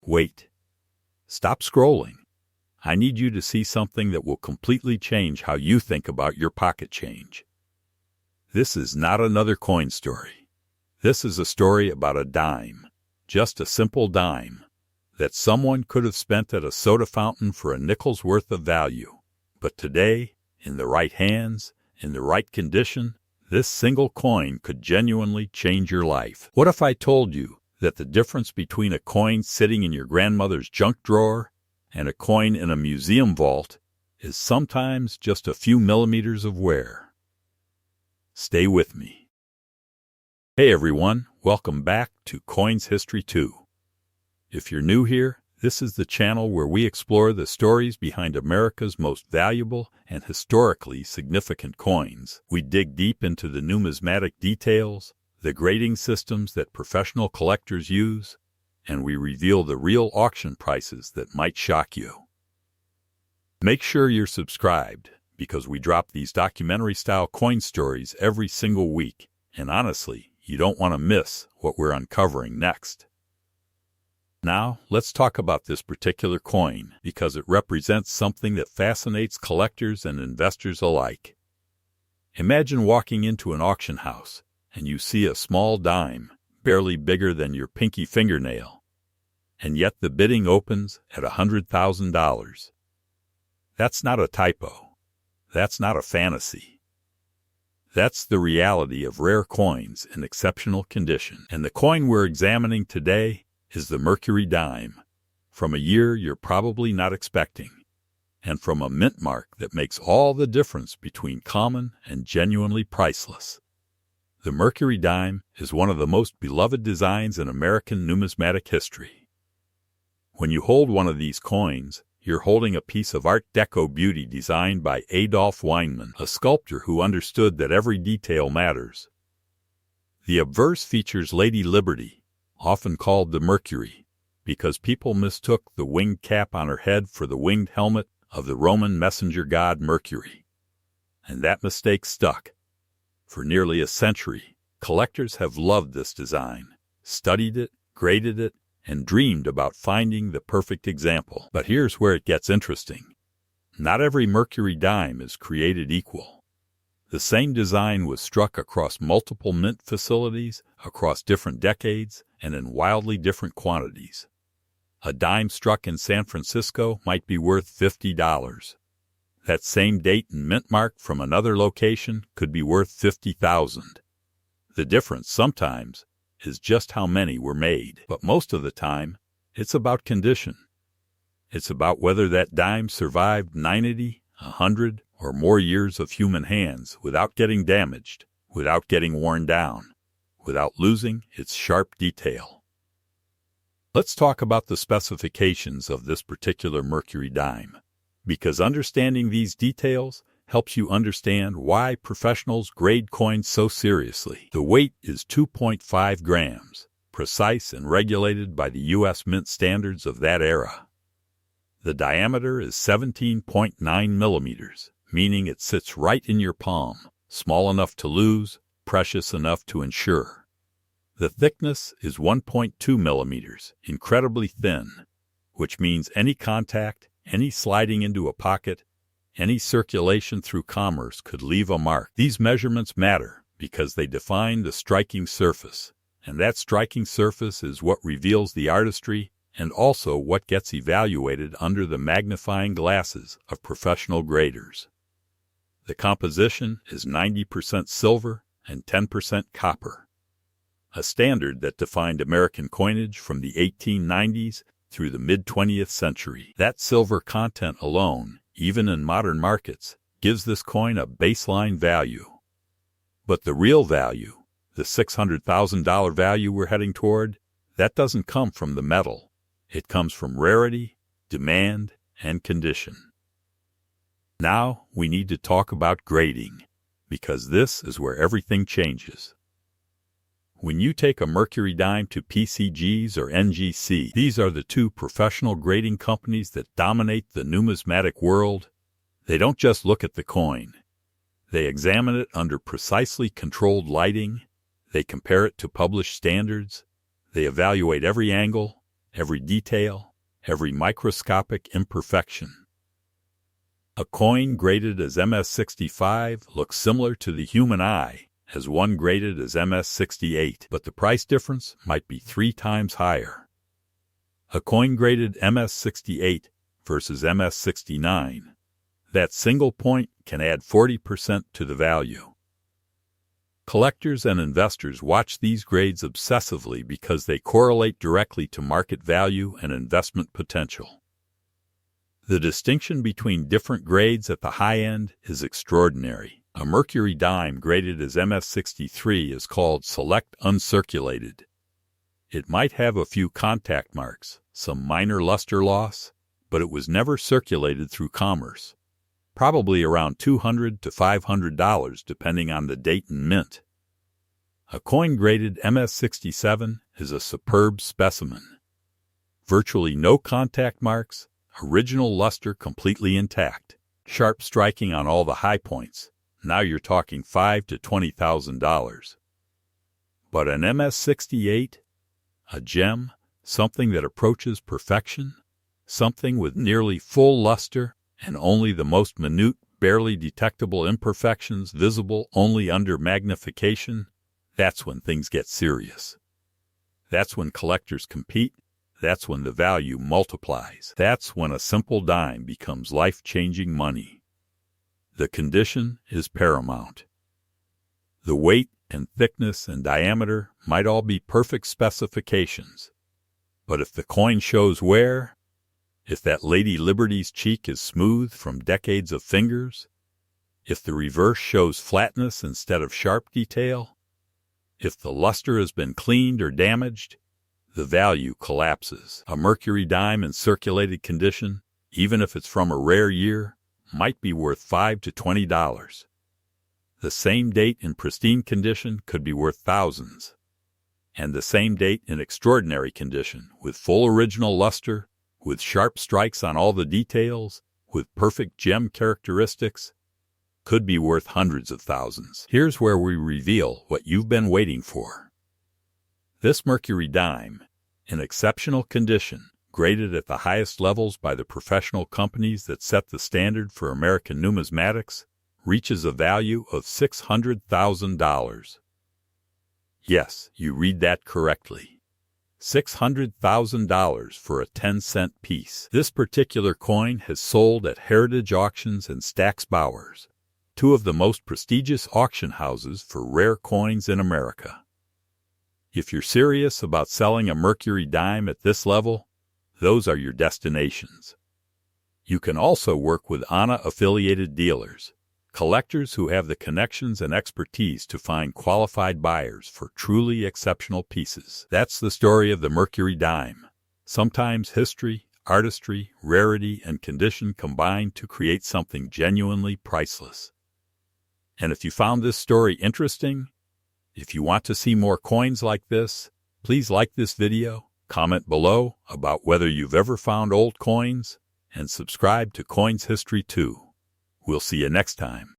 Wait. Stop scrolling. I need you to see something that will completely change how you think about your pocket change. This is not another coin story. This is a story about a dime, just a simple dime, that someone could have spent at a soda fountain for a nickel's worth of value. But today, in the right hands, in the right condition, this single coin could genuinely change your life. What if I told you that the difference between a coin sitting in your grandmother's junk drawer and a coin in a museum vault is sometimes just a few millimeters of wear? Stay with me. Hey everyone, welcome back to Coins History 2. If you're new here, this is the channel where we explore the stories behind America's most valuable and historically significant coins. We dig deep into the numismatic details, the grading systems that professional collectors use, and we reveal the real auction prices that might shock you. Make sure you're subscribed, because we drop these documentary-style coin stories every single week, and honestly, you don't want to miss what we're uncovering next. Now, let's talk about this particular coin, because it represents something that fascinates collectors and investors alike. Imagine walking into an auction house, and you see a small dime, barely bigger than your pinky fingernail, and yet the bidding opens at $100,000. That's not a typo. That's not a fantasy. That's the reality of rare coins in exceptional condition. And the coin we're examining today is the Mercury Dime, from a year you're probably not expecting, and from a mint mark that makes all the difference between common and genuinely priceless. The Mercury Dime is one of the most beloved designs in American numismatic history. When you hold one of these coins, you're holding a piece of Art Deco beauty designed by Adolf Weinman, a sculptor who understood that every detail matters. The obverse features Lady Liberty, often called the Mercury, because people mistook the winged cap on her head for the winged helmet of the Roman messenger god Mercury. And that mistake stuck. For nearly a century, collectors have loved this design, studied it, graded it, and dreamed about finding the perfect example. But here's where it gets interesting. Not every Mercury dime is created equal. The same design was struck across multiple mint facilities, across different decades, and in wildly different quantities. A dime struck in San Francisco might be worth $50. That same date and mint mark from another location could be worth $50,000. The difference sometimes is just how many were made, but most of the time, it's about condition. It's about whether that dime survived 90, 100, or more years of human hands without getting damaged, without getting worn down, without losing its sharp detail. Let's talk about the specifications of this particular Mercury dime, because understanding these details helps you understand why professionals grade coins so seriously. The weight is 2.5 grams, precise and regulated by the U.S. Mint standards of that era. The diameter is 17.9 millimeters, meaning it sits right in your palm, small enough to lose, precious enough to insure. The thickness is 1.2 millimeters, incredibly thin, which means any contact, any sliding into a pocket, any circulation through commerce could leave a mark. These measurements matter because they define the striking surface, and that striking surface is what reveals the artistry and also what gets evaluated under the magnifying glasses of professional graders. The composition is 90% silver and 10% copper, a standard that defined American coinage from the 1890s through the mid-20th century. That silver content alone, even in modern markets, gives this coin a baseline value. But the real value, the $600,000 value we're heading toward, that doesn't come from the metal. It comes from rarity, demand, and condition. Now we need to talk about grading, because this is where everything changes. When you take a Mercury dime to PCGs or NGC, these are the two professional grading companies that dominate the numismatic world. They don't just look at the coin. They examine it under precisely controlled lighting. They compare it to published standards. They evaluate every angle, every detail, every microscopic imperfection. A coin graded as MS-65 looks similar to the human eye as one graded as MS-68, but the price difference might be 3 times higher. A coin graded MS-68 versus MS-69. That single point can add 40% to the value. Collectors and investors watch these grades obsessively because they correlate directly to market value and investment potential. The distinction between different grades at the high end is extraordinary. A Mercury Dime graded as MS-63 is called Select Uncirculated. It might have a few contact marks, some minor luster loss, but it was never circulated through commerce. Probably around $200 to $500 depending on the date and mint. A coin graded MS-67 is a superb specimen. Virtually no contact marks, original luster completely intact, sharp striking on all the high points. Now you're talking $5,000 to $20,000. But an MS-68, a gem, something that approaches perfection, something with nearly full luster and only the most minute, barely detectable imperfections visible only under magnification, that's when things get serious. That's when collectors compete. That's when the value multiplies. That's when a simple dime becomes life-changing money. The condition is paramount. The weight and thickness and diameter might all be perfect specifications. But if the coin shows wear, if that Lady Liberty's cheek is smooth from decades of fingers, if the reverse shows flatness instead of sharp detail, if the luster has been cleaned or damaged, the value collapses. A Mercury Dime in circulated condition, even if it's from a rare year, might be worth $5 to $20. The same date in pristine condition could be worth thousands. And the same date in extraordinary condition, with full original luster, with sharp strikes on all the details, with perfect gem characteristics, could be worth hundreds of thousands. Here's where we reveal what you've been waiting for. This Mercury Dime, in exceptional condition, graded at the highest levels by the professional companies that set the standard for American numismatics, reaches a value of $600,000. Yes, you read that correctly. $600,000 for a 10-cent piece. This particular coin has sold at Heritage Auctions and Stack's Bowers, two of the most prestigious auction houses for rare coins in America. If you're serious about selling a Mercury Dime at this level, those are your destinations. You can also work with ANA-affiliated dealers, collectors who have the connections and expertise to find qualified buyers for truly exceptional pieces. That's the story of the Mercury Dime. Sometimes history, artistry, rarity, and condition combine to create something genuinely priceless. And if you found this story interesting, if you want to see more coins like this, please like this video, comment below about whether you've ever found old coins, and subscribe to Coins History 2. We'll see you next time.